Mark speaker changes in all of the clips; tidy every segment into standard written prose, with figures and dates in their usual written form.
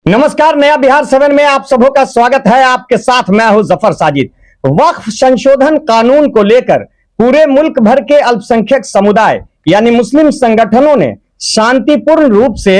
Speaker 1: नमस्कार, नया बिहार 7 में आप सबों का स्वागत है। आपके साथ मैं हूं जफर साजिद। वक्फ संशोधन कानून को लेकर पूरे मुल्क भर के अल्पसंख्यक समुदाय यानी मुस्लिम संगठनों ने शांतिपूर्ण रूप से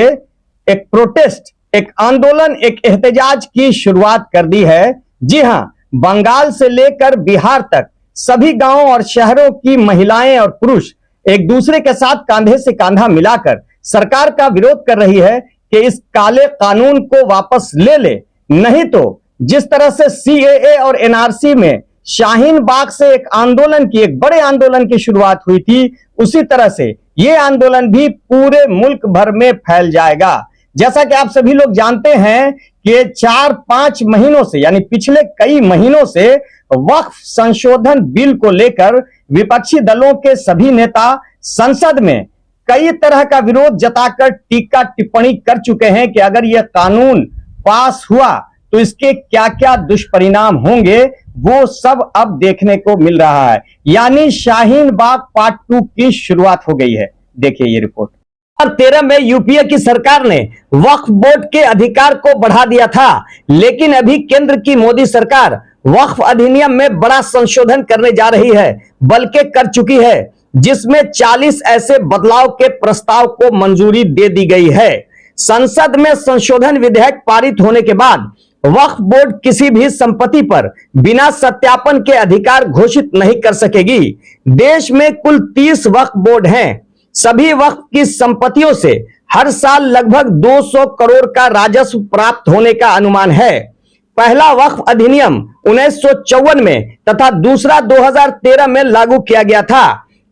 Speaker 1: एक प्रोटेस्ट, एक आंदोलन, एक एहतजाज की शुरुआत कर दी है। जी हां, बंगाल से लेकर बिहार तक सभी गांवों और शहरों की महिलाएं और पुरुष एक दूसरे के साथ कांधे से कांधा मिलाकर सरकार का विरोध कर रही है कि इस काले कानून को वापस ले ले, नहीं तो जिस तरह से सीएए और एनआरसी में शाहीन बाग से एक आंदोलन की, एक बड़े आंदोलन की शुरुआत हुई थी, उसी तरह से यह आंदोलन भी पूरे मुल्क भर में फैल जाएगा। जैसा कि आप सभी लोग जानते हैं कि 4-5 महीनों से यानी पिछले कई महीनों से वक्फ संशोधन बिल को लेकर विपक्षी दलों के सभी नेता संसद में कई तरह का विरोध जताकर टीका टिप्पणी कर चुके हैं कि अगर यह कानून पास हुआ तो इसके क्या क्या दुष्परिणाम होंगे, वो सब अब देखने को मिल रहा है। यानी शाहीन बाग पार्ट 2 की शुरुआत हो गई है। देखिए ये रिपोर्ट। 2013 में यूपीए की सरकार ने वक्फ बोर्ड के अधिकार को बढ़ा दिया था, लेकिन अभी केंद्र की मोदी सरकार वक्फ अधिनियम में बड़ा संशोधन करने जा रही है, बल्कि कर चुकी है, जिसमें 40 ऐसे बदलाव के प्रस्ताव को मंजूरी दे दी गई है। संसद में संशोधन विधेयक पारित होने के बाद वक्फ बोर्ड किसी भी संपत्ति पर बिना सत्यापन के अधिकार घोषित नहीं कर सकेगी। देश में कुल 30 वक्फ बोर्ड हैं। सभी वक्फ की संपत्तियों से हर साल लगभग 200 करोड़ का राजस्व प्राप्त होने का अनुमान है। पहला वक्फ अधिनियम 1954 में तथा दूसरा 2013 में लागू किया गया था।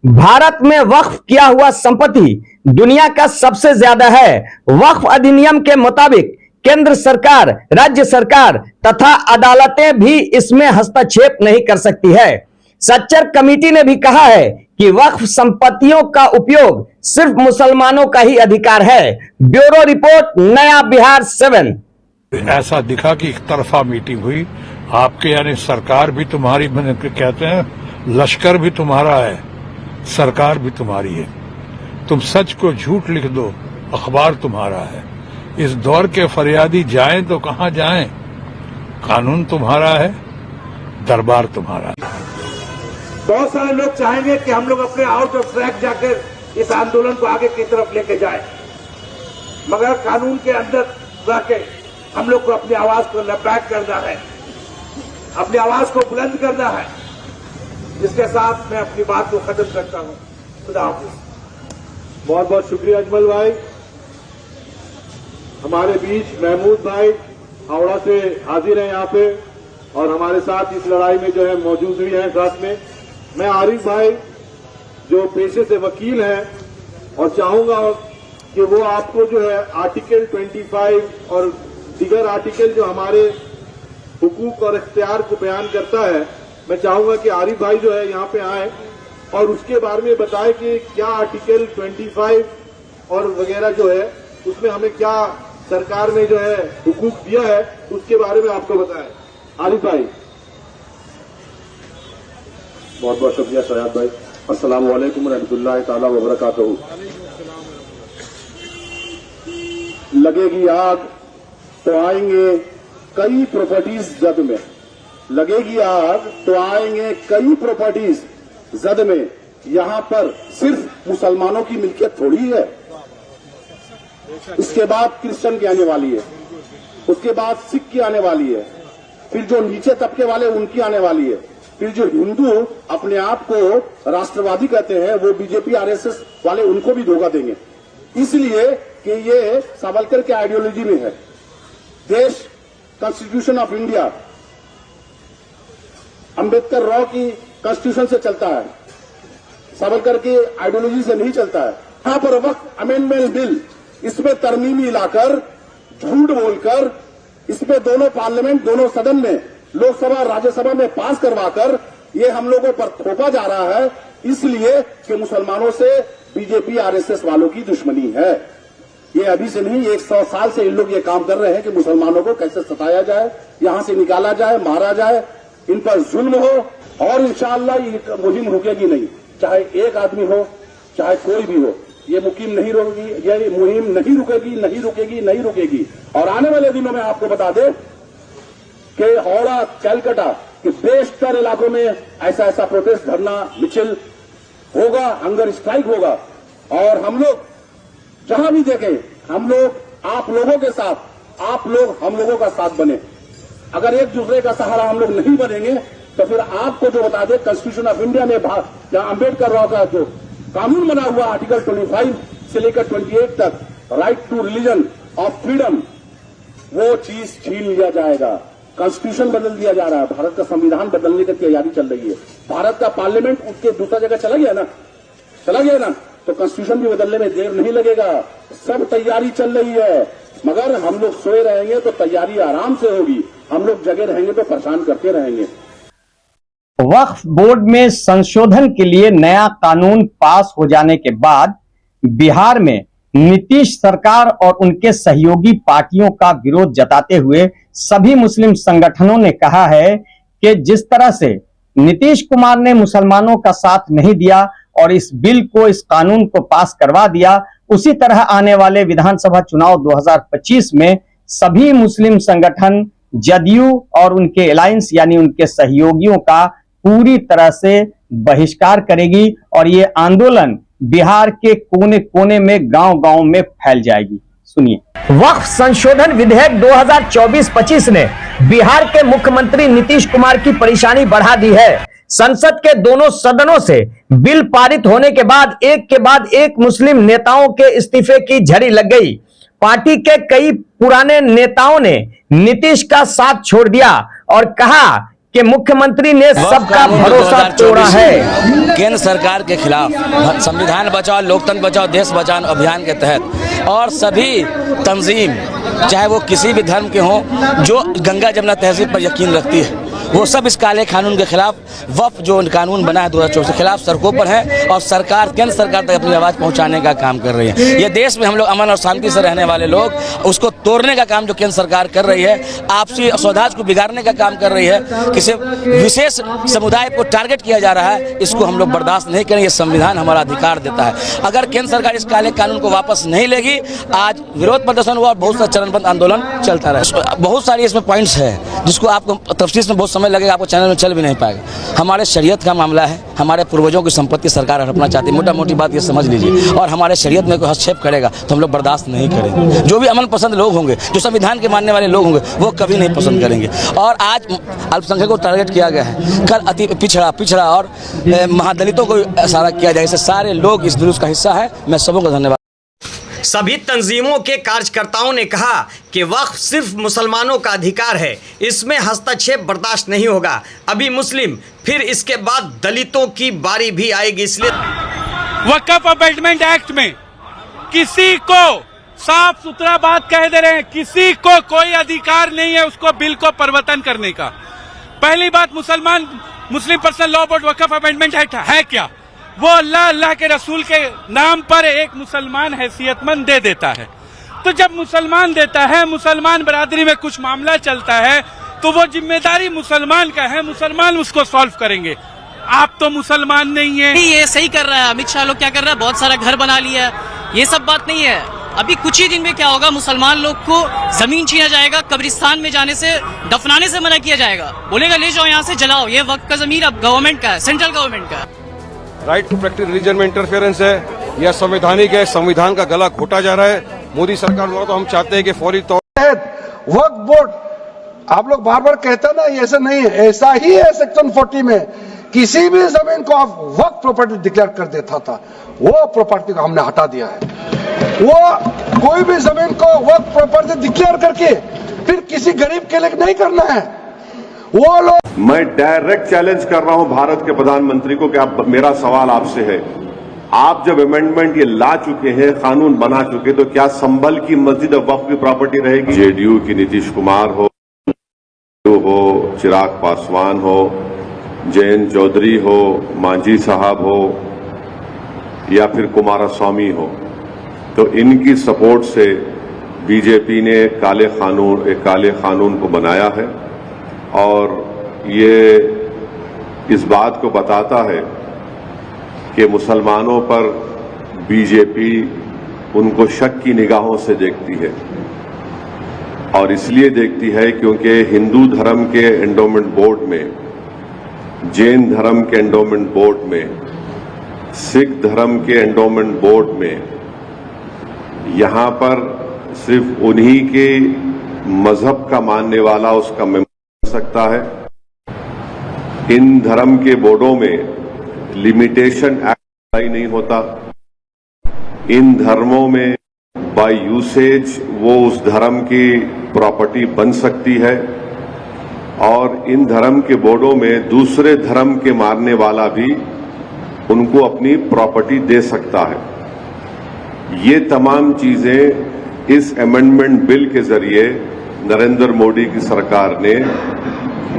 Speaker 1: भारत में वक्फ किया हुआ संपत्ति दुनिया का सबसे ज्यादा है। वक्फ अधिनियम के मुताबिक केंद्र सरकार, राज्य सरकार तथा अदालतें भी इसमें हस्तक्षेप नहीं कर सकती है। सच्चर कमेटी ने भी कहा है कि वक्फ संपत्तियों का उपयोग सिर्फ मुसलमानों का ही अधिकार है। ब्यूरो रिपोर्ट, नया बिहार 7।
Speaker 2: ऐसा दिखा कि एक तरफा मीटिंग हुई। आपके यानी सरकार भी तुम्हारी, कहते हैं लश्कर भी तुम्हारा है, सरकार भी तुम्हारी है। तुम सच को झूठ लिख दो, अखबार तुम्हारा है। इस दौर के फरियादी जाएं तो कहां जाएं? कानून तुम्हारा है, दरबार तुम्हारा है।
Speaker 3: बहुत सारे लोग चाहेंगे कि हम लोग अपने आउट ऑफ ट्रैक जाकर इस आंदोलन को आगे की तरफ लेके जाएं, मगर कानून के अंदर रह के हम लोग को अपनी आवाज को लैपबैक करना है, अपनी आवाज को बुलंद करना है। इसके साथ मैं अपनी बात को खत्म करता हूं। खुदा हाफिज।
Speaker 4: बहुत बहुत शुक्रिया अजमल भाई। हमारे बीच महमूद भाई हावड़ा से हाजिर हैं यहाँ पे, और हमारे साथ इस लड़ाई में जो है मौजूद भी हैं साथ में। मैं आरिफ भाई जो पेशे से वकील हैं, और चाहूंगा कि वो आपको जो है आर्टिकल 25 और दीगर आर्टिकल जो हमारे हुकूक और इख्तियार को बयान करता है, मैं चाहूंगा कि आरिफ भाई जो है यहाँ पे आए और उसके बारे में बताएं कि क्या आर्टिकल 25 और वगैरह जो है उसमें हमें क्या सरकार ने जो है हुकूक दिया है, उसके बारे में आपको बताएं। आरिफ भाई।
Speaker 5: बहुत बहुत शुक्रिया सयाद भाई। अस्सलाम वालेकुम रहमतुल्लाहि ताला व बरकातहू। लगेगी आग तो आएंगे कई प्रॉपर्टीज जद में, लगेगी आग तो आएंगे कई प्रॉपर्टीज जद में। यहां पर सिर्फ मुसलमानों की मिल्कियत थोड़ी है, इसके बाद क्रिश्चियन की आने वाली है, उसके बाद सिख की आने वाली है, फिर जो नीचे तबके वाले उनकी आने वाली है, फिर जो हिंदू अपने आप को राष्ट्रवादी कहते हैं वो बीजेपी आरएसएस वाले उनको भी धोखा देंगे। इसलिए कि ये सावरकर के आइडियोलॉजी में है। देश constitution of India Ambedkar raw की कॉन्स्टिट्यूशन से चलता है, सावरकर की आइडियोलॉजी से नहीं चलता है। यहां पर वक्त अमेंडमेंट बिल, इसमें तरमीमी लाकर, झूठ बोलकर, इसमें दोनों पार्लियामेंट, दोनों सदन में, लोकसभा राज्यसभा में पास करवाकर ये हम लोगों पर थोपा जा रहा है, इसलिए कि मुसलमानों से बीजेपी आरएसएस वालों की दुश्मनी है। ये अभी से नहीं, 100 साल से इन लोग ये काम कर रहे हैं कि मुसलमानों को कैसे सताया जाए, यहां से निकाला जाए, मारा जाए, इन पर जुल्म हो, और इंशाअल्लाह ये मुहिम रुकेगी नहीं। चाहे एक आदमी हो, चाहे कोई भी हो, ये मुहिम नहीं रुकेगी, ये मुहिम नहीं रुकेगी, नहीं रुकेगी, नहीं रुकेगी। और आने वाले दिनों में आपको बता दें कि हावड़ा, कैलकाटा के बेशतर इलाकों में ऐसा प्रोटेस्ट, धरना, मिছিল होगा, हंगर स्ट्राइक होगा। और हम लोग जहां भी देखें, हम लोग आप लोगों के साथ, आप लोग हम लोगों का साथ बने। अगर एक दूसरे का सहारा हम लोग नहीं बनेंगे तो फिर आपको जो बता दें, कॉन्स्टिट्यूशन ऑफ इंडिया में जहां अम्बेडकर राव का जो कानून बना हुआ आर्टिकल 25 से लेकर 28 तक, right to religion of freedom, वो चीज छीन लिया जाएगा। कॉन्स्टिट्यूशन बदल दिया जा रहा है, भारत का संविधान बदलने की तैयारी चल रही है। भारत का पार्लियामेंट उसके दूसरा जगह चला गया ना, तो कॉन्स्टिट्यूशन भी बदलने में देर नहीं लगेगा। सब तैयारी चल रही है, मगर हम लोग सोए रहेंगे तो तैयारी आराम से होगी, हम लोग जगे रहेंगे तो परेशान करते रहेंगे।
Speaker 1: वक्फ बोर्ड में संशोधन के लिए नया कानून पास हो जाने के बाद बिहार में नीतीश सरकार और उनके सहयोगी पार्टियों का विरोध जताते हुए सभी मुस्लिम संगठनों ने कहा है कि जिस तरह से नीतीश कुमार ने मुसलमानों का साथ नहीं दिया और इस बिल को, इस कानून को पास करवा दिया, उसी तरह आने वाले विधानसभा चुनाव 2025 में सभी मुस्लिम संगठन जदयू और उनके अलायंस यानी उनके सहयोगियों का पूरी तरह से बहिष्कार करेगी और ये आंदोलन बिहार के कोने कोने में, गांव-गांव में फैल जाएगी। सुनिए। वक्फ संशोधन विधेयक 2024-25 ने बिहार के मुख्यमंत्री नीतीश कुमार की परेशानी बढ़ा दी है। संसद के दोनों सदनों से बिल पारित होने के बाद एक मुस्लिम नेताओं के इस्तीफे की झड़ी लग गई। पार्टी के कई पुराने नेताओं ने नीतीश का साथ छोड़ दिया और कहा कि मुख्यमंत्री ने सबका भरोसा तोड़ा है।
Speaker 6: केंद्र सरकार के खिलाफ संविधान बचाओ, लोकतंत्र बचाओ, देश बचाओ अभियान के तहत और सभी तंजीम, चाहे वो किसी भी धर्म के हों, जो गंगा जमुना तहजीब पर यकीन रखती है, वो सब इस काले कानून के खिलाफ, वक्फ जो कानून बना है 2024 के खिलाफ सड़कों पर है और सरकार, केंद्र सरकार तक अपनी आवाज पहुंचाने का काम कर रही है। ये देश में हम लोग अमन और शांति से रहने वाले लोग, उसको तोड़ने का काम जो केंद्र सरकार कर रही है, आपसी सौहार्द को बिगाड़ने का काम कर रही है, किसी विशेष समुदाय को टारगेट किया जा रहा है, इसको हम लोग बर्दाश्त नहीं करेंगे। ये संविधान हमारा अधिकार देता है। अगर केंद्र सरकार इस काले कानून को वापस नहीं लेगी, आज विरोध प्रदर्शन हुआ और बहुत सारा चरणबद्ध आंदोलन चलता रहा। बहुत सारी इसमें पॉइंट्स है जिसको आपको तफसील में बहुत समय लगेगा, आपको चैनल में चल भी नहीं पाएगा। हमारे शरीयत का मामला है, हमारे पूर्वजों की संपत्ति सरकार हड़पना चाहती है, मोटा मोटी बात ये समझ लीजिए। और हमारे शरीयत में कोई हस्तक्षेप करेगा तो हम लोग बर्दाश्त नहीं करेंगे। जो भी अमन पसंद लोग होंगे, जो संविधान के मानने वाले लोग होंगे, वो कभी नहीं पसंद करेंगे। और आज अल्पसंख्यकों को टारगेट किया गया है, कल अति पिछड़ा और महादलितों को इशारा किया जाए। ऐसे सारे लोग इस जुलूस का हिस्सा है। मैं सबों का धन्यवाद।
Speaker 1: सभी तंजीमों के कार्यकर्ताओं ने कहा कि वक्फ सिर्फ मुसलमानों का अधिकार है, इसमें हस्तक्षेप बर्दाश्त नहीं होगा। अभी मुस्लिम, फिर इसके बाद दलितों की बारी भी आएगी। इसलिए
Speaker 7: वक्फ अमेंडमेंट एक्ट में किसी को साफ सुथरा बात कह दे रहे हैं, किसी को कोई अधिकार नहीं है उसको बिल को परिवर्तन करने का। पहली बात, मुस्लिम पर्सनल लॉ बोर्ड वक्फ अमेंडमेंट एक्ट है क्या? वो अल्लाह के रसूल के नाम पर एक मुसलमान हैसियतमंद दे देता है। तो जब मुसलमान देता है, मुसलमान बरादरी में कुछ मामला चलता है, तो वो जिम्मेदारी मुसलमान का है, मुसलमान उसको सॉल्व करेंगे। आप तो मुसलमान नहीं है।
Speaker 8: ये सही कर रहा है अमित शाह लोग, क्या कर रहा है, बहुत सारा घर बना लिया है, ये सब बात नहीं है। अभी कुछ ही दिन में क्या होगा, मुसलमान लोग को जमीन छीना जाएगा, कब्रिस्तान में जाने से, दफनाने से मना किया जाएगा, बोलेगा ले जाओ यहाँ से, जलाओ। ये वक्त का जमीन अब गवर्नमेंट का है, सेंट्रल गवर्नमेंट का है।
Speaker 9: राइट टू प्रैक्टिस रिलीजन में इंटरफेरेंस है, यह संवैधानिक है, संविधान का गला घोटा जा रहा है मोदी सरकार द्वारा। तो हम चाहते हैं कि फौरी तौर
Speaker 10: वक्फ बोर्ड, आप लोग बार बार कहते हैं ना, ऐसा नहीं है, ऐसा ही है। सेक्शन 40 में किसी भी जमीन को आप वक्फ प्रॉपर्टी डिक्लेयर कर देता था, वो प्रॉपर्टी को हमने हटा दिया है। वो कोई भी जमीन को वक्फ प्रॉपर्टी डिक्लेयर करके फिर किसी गरीब के लिए नहीं करना है। वो लोग,
Speaker 4: मैं डायरेक्ट चैलेंज कर रहा हूं भारत के प्रधानमंत्री को कि आप, मेरा सवाल आपसे है, आप जब अमेंडमेंट ये ला चुके हैं, कानून बना चुके, तो क्या संभल की मस्जिद वक्फ की प्रॉपर्टी रहेगी? जेडीयू की नीतीश कुमार हो, चिराग पासवान हो, जयंत चौधरी हो, मांझी साहब हो, या फिर कुमारस्वामी हो, तो इनकी सपोर्ट से बीजेपी ने एक काले कानून को बनाया है। और ये इस बात को बताता है कि मुसलमानों पर बीजेपी उनको शक की निगाहों से देखती है, और इसलिए देखती है क्योंकि हिंदू धर्म के एंडोमेंट बोर्ड में, जैन धर्म के एंडोमेंट बोर्ड में, सिख धर्म के एंडोमेंट बोर्ड में यहां पर सिर्फ उन्हीं के मजहब का मानने वाला उसका मेंबर बन सकता है। इन धर्म के बोर्डों में लिमिटेशन एक्ट अप्लाई नहीं होता। इन धर्मों में बाय यूसेज वो उस धर्म की प्रॉपर्टी बन सकती है, और इन धर्म के बोर्डों में दूसरे धर्म के मानने वाला भी उनको अपनी प्रॉपर्टी दे सकता है। ये तमाम चीजें इस अमेंडमेंट बिल के जरिए नरेंद्र मोदी की सरकार ने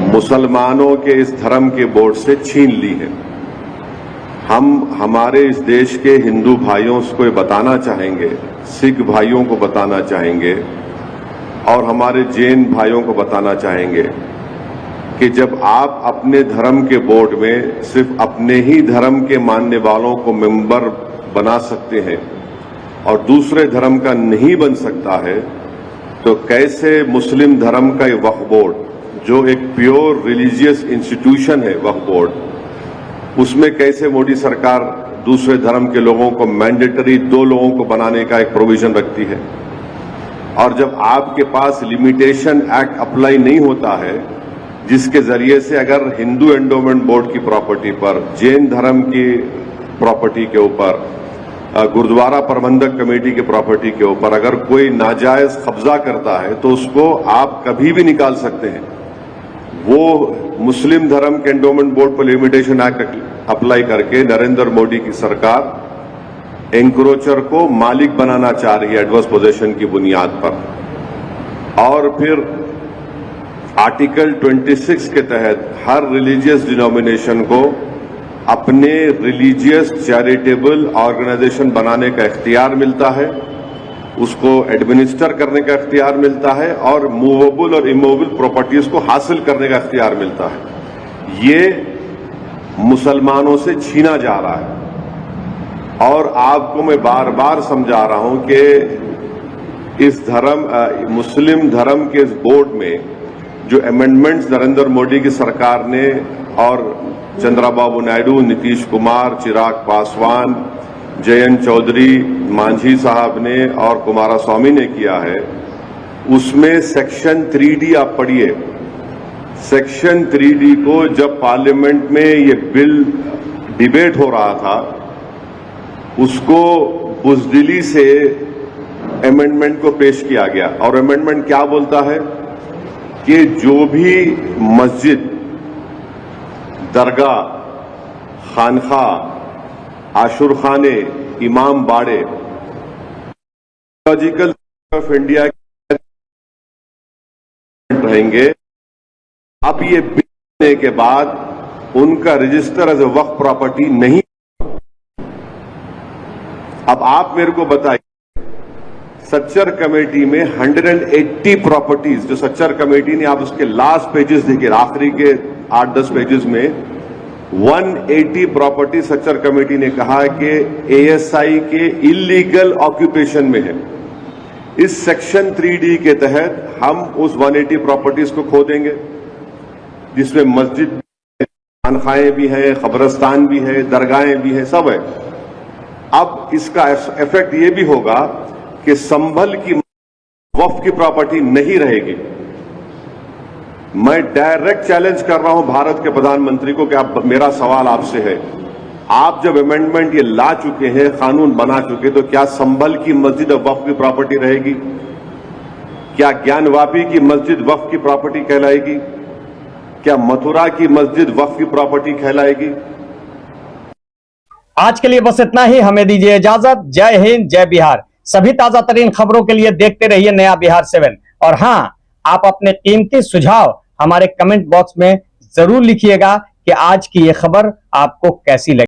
Speaker 4: मुसलमानों के इस धर्म के बोर्ड से छीन ली है। हम हमारे इस देश के हिंदू भाइयों को बताना चाहेंगे, सिख भाइयों को बताना चाहेंगे और हमारे जैन भाइयों को बताना चाहेंगे कि जब आप अपने धर्म के बोर्ड में सिर्फ अपने ही धर्म के मानने वालों को मेंबर बना सकते हैं और दूसरे धर्म का नहीं बन सकता है, तो कैसे मुस्लिम धर्म का ये वक्फ बोर्ड, जो एक प्योर रिलीजियस इंस्टीट्यूशन है वक्फ बोर्ड, उसमें कैसे मोदी सरकार दूसरे धर्म के लोगों को मैंडेटरी 2 लोगों को बनाने का एक प्रोविजन रखती है। और जब आपके पास लिमिटेशन एक्ट अप्लाई नहीं होता है, जिसके जरिए से अगर हिंदू एंडोमेंट बोर्ड की प्रॉपर्टी पर, जैन धर्म की प्रॉपर्टी के ऊपर, गुरुद्वारा प्रबंधक कमेटी की प्रॉपर्टी के ऊपर अगर कोई नाजायज कब्जा करता है तो उसको आप कभी भी निकाल सकते हैं। वो मुस्लिम धर्म के एंडोमेंट बोर्ड पर लिमिटेशन एक्ट अप्लाई करके नरेंद्र मोदी की सरकार एंक्रोचर को मालिक बनाना चाह रही है एडवर्स पोजेशन की बुनियाद पर। और फिर आर्टिकल 26 के तहत हर रिलीजियस डिनोमिनेशन को अपने रिलीजियस चैरिटेबल ऑर्गेनाइजेशन बनाने का इख्तियार मिलता है, उसको एडमिनिस्टर करने का इख्तियार मिलता है और मूवेबल और इमूवेबल प्रॉपर्टीज को हासिल करने का इख्तियार मिलता है। ये मुसलमानों से छीना जा रहा है। और आपको मैं बार बार समझा रहा हूं कि इस मुस्लिम धर्म के इस बोर्ड में जो अमेंडमेंट्स नरेंद्र मोदी की सरकार ने और चंद्रबाबू नायडू, नीतीश कुमार, चिराग पासवान, जयंत चौधरी, मांझी साहब ने और कुमारस्वामी ने किया है, उसमें सेक्शन 3D आप पढ़िए। सेक्शन 3D को जब पार्लियामेंट में ये बिल डिबेट हो रहा था, उसको बुजदिली से अमेंडमेंट को पेश किया गया। और अमेंडमेंट क्या बोलता है कि जो भी मस्जिद, दरगाह, खानखा, आशुरखाने, इमाम बाड़े लॉजिकल ऑफ इंडिया रहेंगे, अब ये बिल होने के बाद उनका रजिस्टर एज ए वक्फ प्रॉपर्टी नहीं। अब आप मेरे को बताइए, सच्चर कमेटी में 180 प्रॉपर्टीज जो सच्चर कमेटी ने, आप उसके लास्ट पेजेस देखिए, आखिरी के 8-10 पेजेस में 180 प्रॉपर्टी सच्चर कमेटी ने कहा कि एएसआई के इलीगल ऑक्यूपेशन में है। इस सेक्शन 3D के तहत हम उस 180 प्रॉपर्टीज को खो देंगे, जिसमें मस्जिद, खानखाएं भी हैं, कब्रिस्तान भी है, दरगाहें भी हैं, सब है। अब इसका इफेक्ट ये भी होगा कि संभल की वक्फ की प्रॉपर्टी नहीं रहेगी। मैं डायरेक्ट चैलेंज कर रहा हूं भारत के प्रधानमंत्री को कि आप, मेरा सवाल आपसे है, आप जब अमेंडमेंट ये ला चुके हैं, कानून बना चुके, तो क्या संभल की मस्जिद वक्फ की प्रॉपर्टी रहेगी? क्या ज्ञानवापी की मस्जिद वक्फ की प्रॉपर्टी कहलाएगी? क्या मथुरा की मस्जिद वक्फ की प्रॉपर्टी कहलाएगी?
Speaker 1: आज के लिए बस इतना ही, हमें दीजिए इजाजत। जय हिंद, जय बिहार। सभी ताजा तरीन खबरों के लिए देखते रहिए नया बिहार 7। और हां, आप अपने कीमती सुझाव हमारे कमेंट बॉक्स में जरूर लिखिएगा कि आज की यह खबर आपको कैसी लगी।